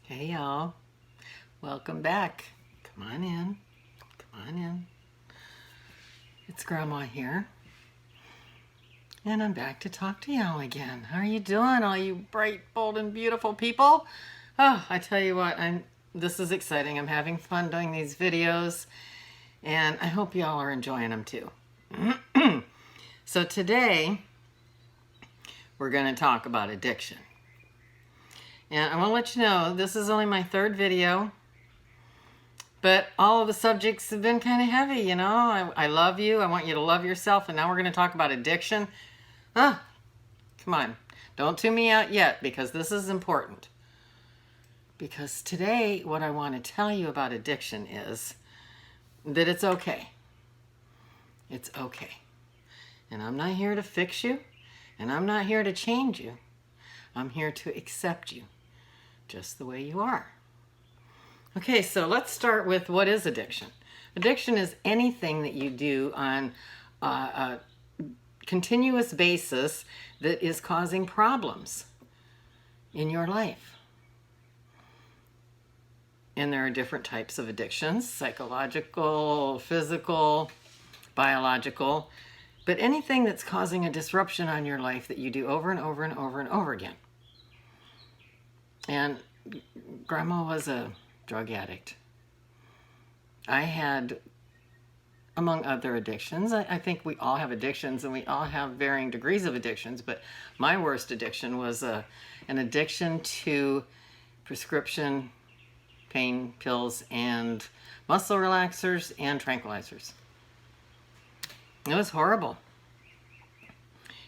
Hey y'all, welcome back. Come on in, come on in. It's Grandma here, and I'm back to talk to y'all again. How are you doing, all you bright, bold, and beautiful people? Oh, I tell you what, this is exciting. I'm having fun doing these videos, and I hope y'all are enjoying them too. So today, we're going to talk about addiction. And I want to let you know, this is only my third video, but all of the subjects have been kind of heavy, you know. I love you. I want you to love yourself. And now we're going to talk about addiction. Come on. Don't tune me out yet, because this is important. Because today, what I want to tell you about addiction is that it's okay. It's okay. And I'm not here to fix you. And I'm not here to change you. I'm here to accept you just the way you are. Okay, so let's start with what is addiction. Addiction is anything that you do on a continuous basis that is causing problems in your life. And there are different types of addictions: psychological, physical, biological, but anything that's causing a disruption on your life that you do over and over and over and over again. And Grandma was a drug addict. I had, among other addictions, I think we all have addictions, and we all have varying degrees of addictions, but my worst addiction was an addiction to prescription pain pills and muscle relaxers and tranquilizers. It was horrible.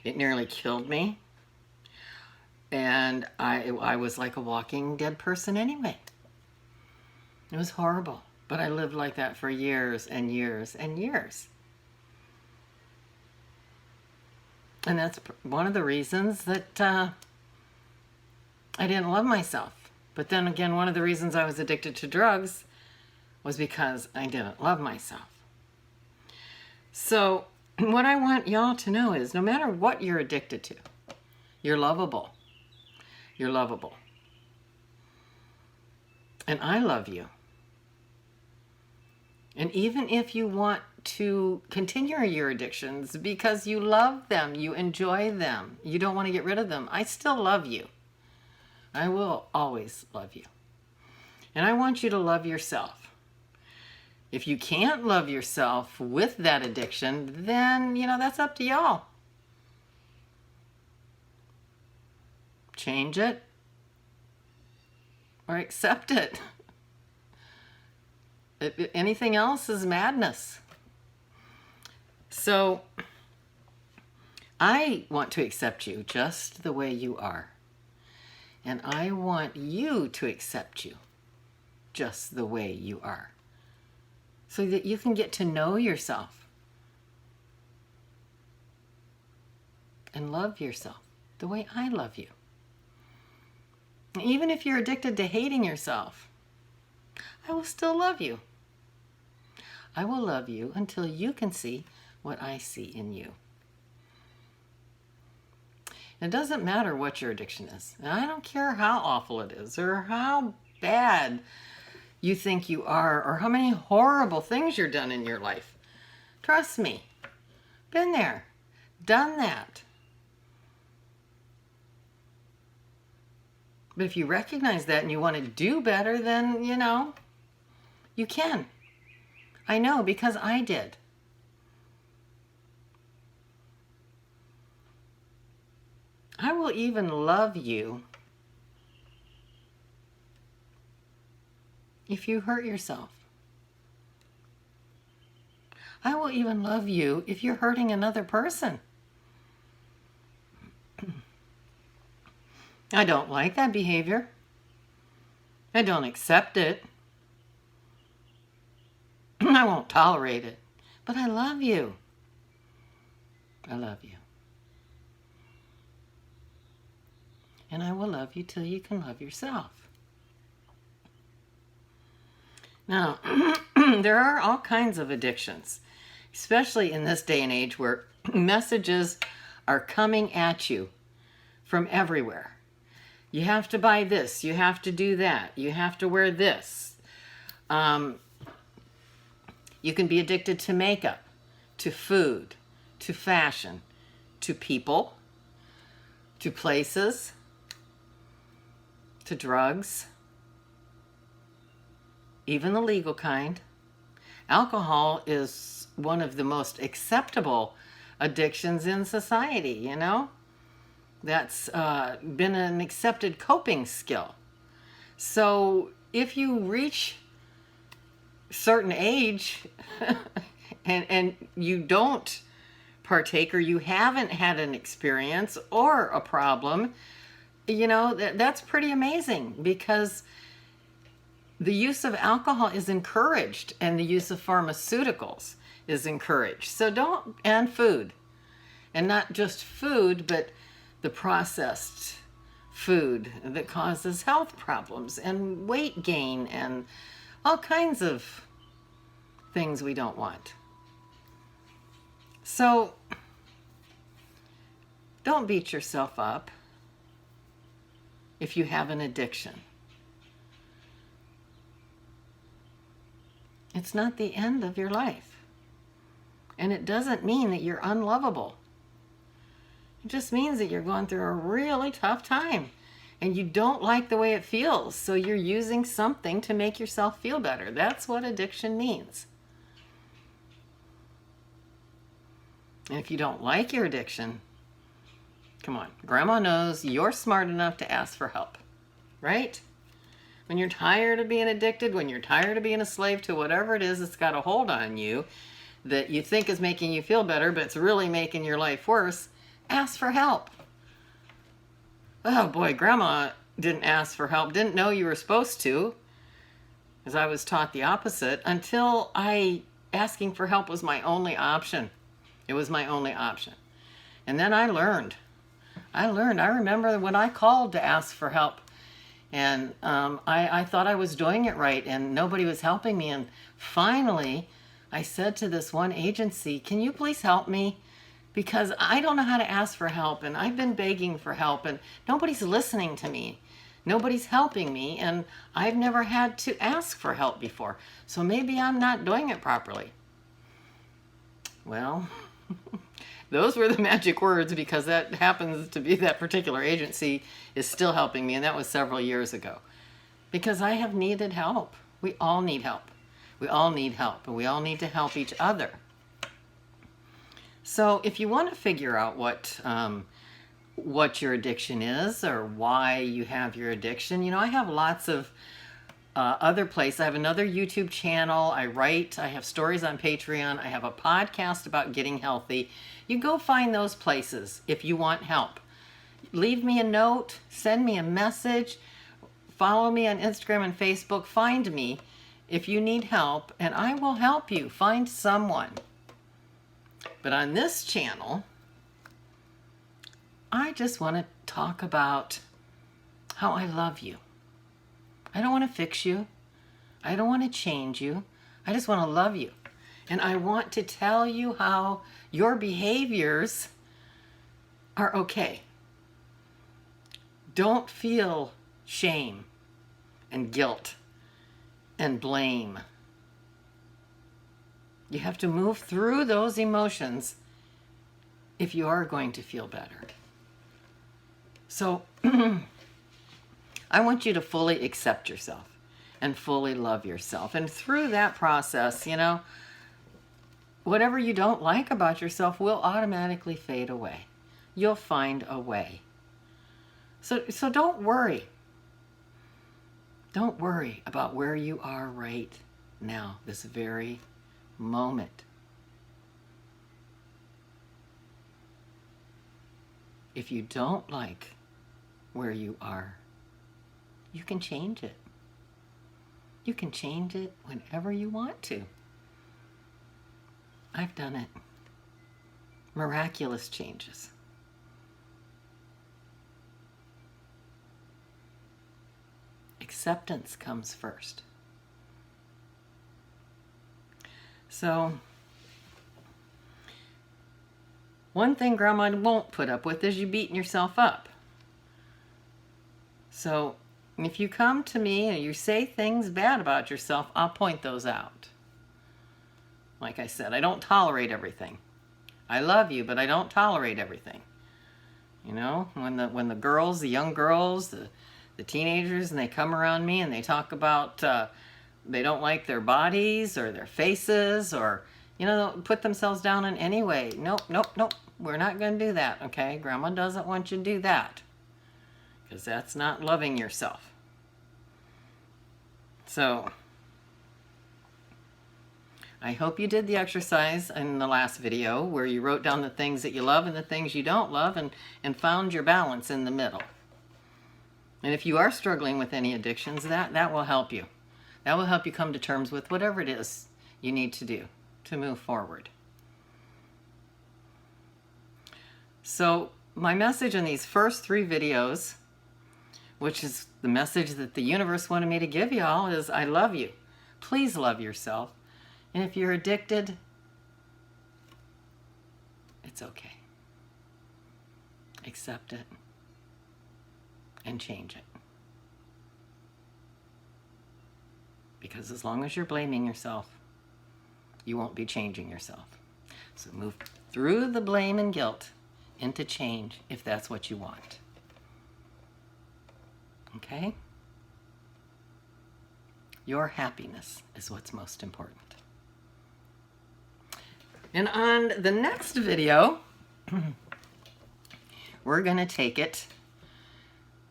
It nearly killed me. And I was like a walking dead person anyway. It was horrible. But I lived like that for years and years and years. And that's one of the reasons that I didn't love myself. But then again, one of the reasons I was addicted to drugs was because I didn't love myself. So what I want y'all to know is, no matter what you're addicted to, you're lovable. You're lovable. And I love you. And even if you want to continue your addictions because you love them, you enjoy them, you don't want to get rid of them, I still love you. I will always love you. And I want you to love yourself. If you can't love yourself with that addiction, then, that's up to y'all. Change it or accept it. Anything else is madness. So I want to accept you just the way you are. And I want you to accept you just the way you are, so that you can get to know yourself and love yourself the way I love you. Even if you're addicted to hating yourself, I will still love you. I will love you until you can see what I see in you. It doesn't matter what your addiction is. And I don't care how awful it is, or how bad you think you are, or how many horrible things you've done in your life. Trust me. Been there. Done that. But if you recognize that and you want to do better, then, you can. I know, because I did. I will even love you if you hurt yourself. I will even love you if you're hurting another person. I don't like that behavior. I don't accept it. I won't tolerate it. But I love you. I love you. And I will love you till you can love yourself. Now, there are all kinds of addictions, especially in this day and age where messages are coming at you from everywhere. You have to buy this. You have to do that. You have to wear this. You can be addicted to makeup, to food, to fashion, to people, to places, to drugs, even the legal kind. Alcohol is one of the most acceptable addictions in society, you know? That's been an accepted coping skill. So if you reach a certain age and you don't partake, or you haven't had an experience or a problem, you know, that's pretty amazing, because the use of alcohol is encouraged and the use of pharmaceuticals is encouraged. So don't, and food. And not just food, but the processed food that causes health problems and weight gain and all kinds of things we don't want. So don't beat yourself up if you have an addiction. It's not the end of your life. And it doesn't mean that you're unlovable. It just means that you're going through a really tough time and you don't like the way it feels. So you're using something to make yourself feel better. That's what addiction means. And if you don't like your addiction, come on, Grandma knows you're smart enough to ask for help, right? When you're tired of being addicted, when you're tired of being a slave to whatever it is that's got a hold on you that you think is making you feel better, but it's really making your life worse, ask for help. Oh boy, Grandma didn't ask for help, didn't know you were supposed to, because I was taught the opposite, until asking for help was my only option. It was my only option. And then I learned. I remember when I called to ask for help, and I thought I was doing it right and nobody was helping me. And finally, I said to this one agency, can you please help me? Because I don't know how to ask for help, and I've been begging for help and nobody's listening to me. Nobody's helping me, and I've never had to ask for help before. So maybe I'm not doing it properly. Well, those were the magic words, because that happens to be that particular agency is still helping me, and that was several years ago. Because I have needed help. We all need help. We all need help, and we all need to help each other. So if you want to figure out what your addiction is or why you have your addiction, you know, I have lots of other places. I have another YouTube channel. I write. I have stories on Patreon. I have a podcast about getting healthy. You go find those places if you want help. Leave me a note. Send me a message. Follow me on Instagram and Facebook. Find me if you need help, and I will help you find someone. But on this channel, I just want to talk about how I love you. I don't want to fix you. I don't want to change you. I just want to love you. And I want to tell you how your behaviors are okay. Don't feel shame and guilt and blame. You have to move through those emotions if you are going to feel better. So I want you to fully accept yourself and fully love yourself. And through that process, you know, whatever you don't like about yourself will automatically fade away. You'll find a way. So don't worry. Don't worry about where you are right now, this very moment. If you don't like where you are, you can change it. You can change it whenever you want to. I've done it. Miraculous changes. Acceptance comes first. So, one thing Grandma won't put up with is you beating yourself up. So if you come to me and you say things bad about yourself, I'll point those out. Like I said, I don't tolerate everything. I love you, but I don't tolerate everything. You know, when the girls, the young girls, the teenagers, and they come around me and they talk about they don't like their bodies or their faces, or, you know, put themselves down in any way. Nope, nope, nope. We're not going to do that, okay? Grandma doesn't want you to do that, because that's not loving yourself. So I hope you did the exercise in the last video where you wrote down the things that you love and the things you don't love, and found your balance in the middle. And if you are struggling with any addictions, that will help you. That will help you come to terms with whatever it is you need to do to move forward. So my message in these first 3 videos, which is the message that the universe wanted me to give y'all, is I love you. Please love yourself. And if you're addicted, it's okay. Accept it and change it. Because as long as you're blaming yourself, you won't be changing yourself. So move through the blame and guilt into change if that's what you want. Okay? Your happiness is what's most important. And on the next video, we're going to take it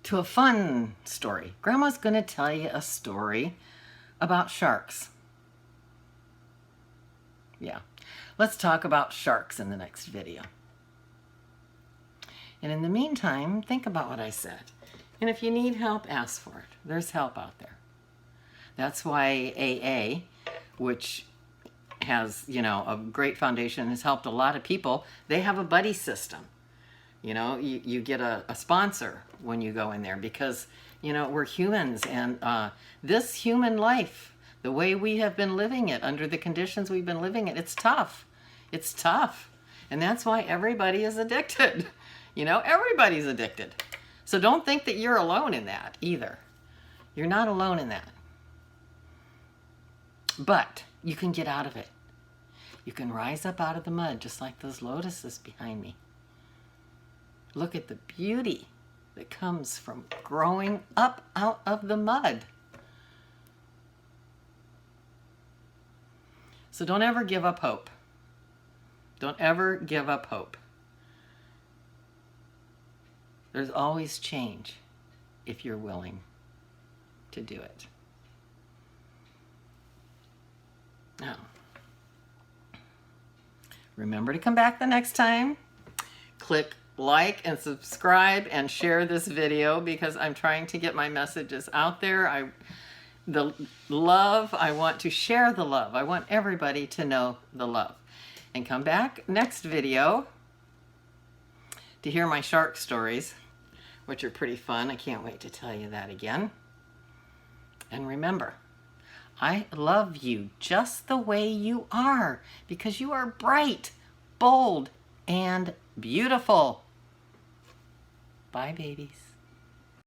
to a fun story. Grandma's going to tell you a story about sharks. Yeah, let's talk about sharks in the next video. And in the meantime, think about what I said. And if you need help, ask for it. There's help out there. That's why AA, which has, you know, a great foundation, has helped a lot of people. They have a buddy system. You know, you get a sponsor when you go in there, because, you know, we're humans, and this human life, the way we have been living it, under the conditions we've been living it, it's tough. It's tough. And that's why everybody is addicted. You know, everybody's addicted. So don't think that you're alone in that either. You're not alone in that. But you can get out of it. You can rise up out of the mud, just like those lotuses behind me. Look at the beauty that comes from growing up out of the mud. So don't ever give up hope. Don't ever give up hope. There's always change if you're willing to do it. Now, remember to come back the next time. Click like and subscribe and share this video, because I'm trying to get my messages out there. The love, I want to share the love. I want everybody to know the love. And come back next video to hear my shark stories, which are pretty fun. I can't wait to tell you that again. And remember, I love you just the way you are, because you are bright, bold, and beautiful. Bye, babies.